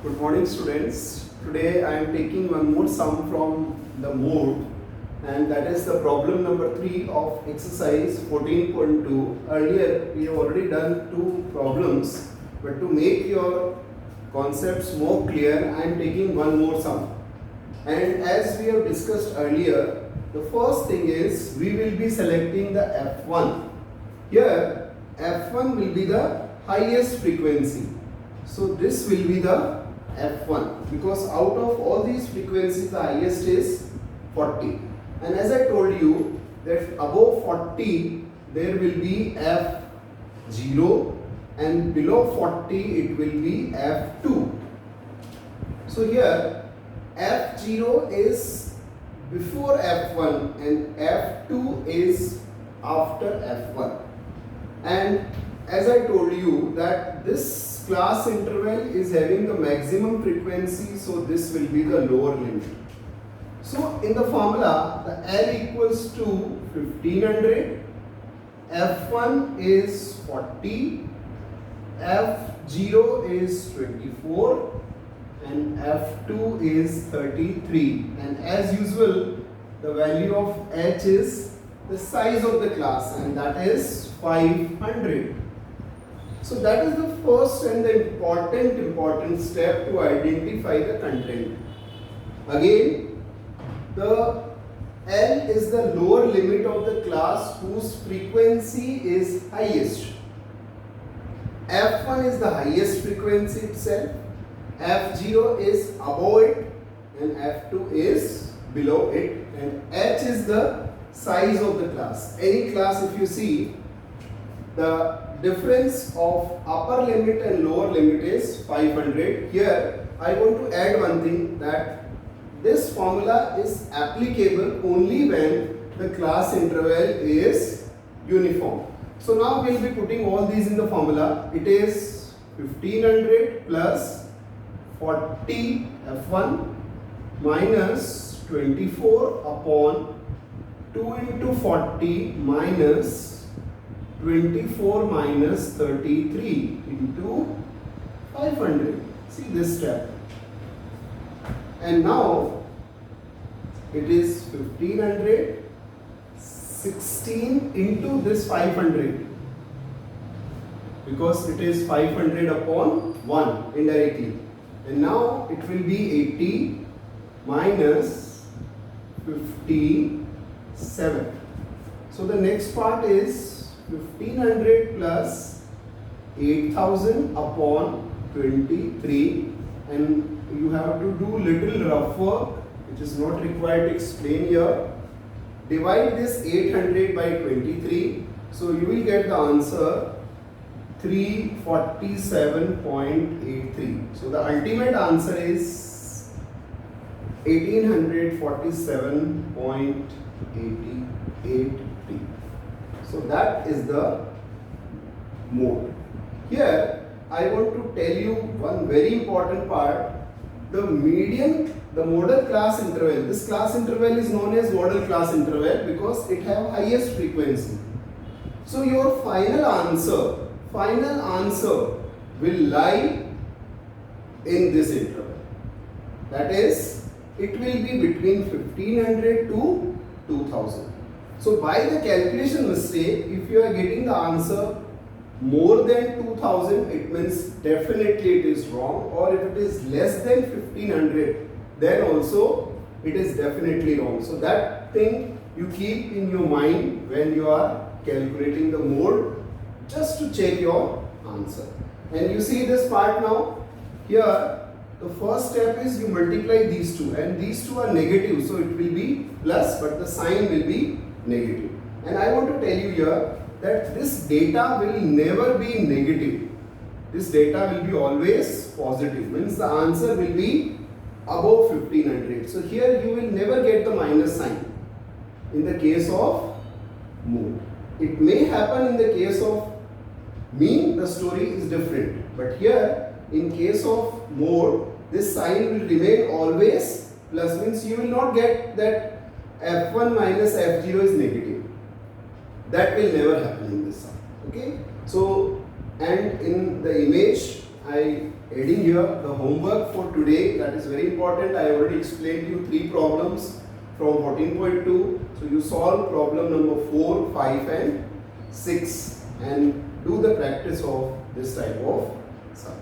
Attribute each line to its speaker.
Speaker 1: Good morning, students. Today I am taking one more sum from the mode, and that is the problem number 3 of exercise 14.2. Earlier we have already done 2 problems, but to make your concepts more clear, I am taking one more sum. And as we have discussed earlier, the first thing is we will be selecting the F1. Here F1 will be the highest frequency. So this will be the F1, because out of all these frequencies the highest is 40, and as I told you that above 40 there will be F0 and below 40 it will be F2. So here F0 is before F1 and F2 is after F1, and as I told you that this class interval is having the maximum frequency, so this will be the lower limit. So in the formula, the L equals to 1500, F1 is 40, F0 is 24 and F2 is 33, and as usual the value of H is the size of the class, and that is 500. So that is the first and the important step to identify the content. Again, the L is the lower limit of the class whose frequency is highest. F1 is the highest frequency itself, F0 is above it and F2 is below it, and H is the size of the class. Any class, if you see, the difference of upper limit and lower limit is 500. Here I want to add one thing, that this formula is applicable only when the class interval is uniform. So now we will be putting all these in the formula. It is 1500 plus 40 F1 minus 24 upon 2 into 40 minus 24 minus 33 into 500. See this step. And now it is 1500, 16 into this 500, because it is 500 upon 1 indirectly. And now it will be 80 minus 57. So the next part is 1500 plus 8000 upon 23, and you have to do little rough work which is not required to explain here. Divide this 800 by 23, so you will get the answer 347.83. So the ultimate answer is 1847.88. So that is the mode. Here I want to tell you one very important part. The median, the modal class interval. This class interval is known as modal class interval because it have highest frequency. So your final answer will lie in this interval. That is, it will be between 1500 to 2000. So by the calculation mistake, if you are getting the answer more than 2000, it means definitely it is wrong, or if it is less than 1500, then also it is definitely wrong. So that thing you keep in your mind when you are calculating the mode, just to check your answer. And you see this part now. Here the first step is you multiply these two, and these two are negative, so it will be plus, but the sign will be negative. And I want to tell you here that this data will never be negative. This data will be always positive, means the answer will be above 1500. So here you will never get the minus sign in the case of mode. It may happen in the case of mean, the story is different, but here in case of mode, this sign will remain always plus, means you will not get that F1 minus F0 is negative. That will never happen in this sum. Okay. So, and in the image I adding here the homework for today, that is very important. I already explained you 3 problems from 14.2. So you solve problem number 4, 5 and 6 and do the practice of this type of sum.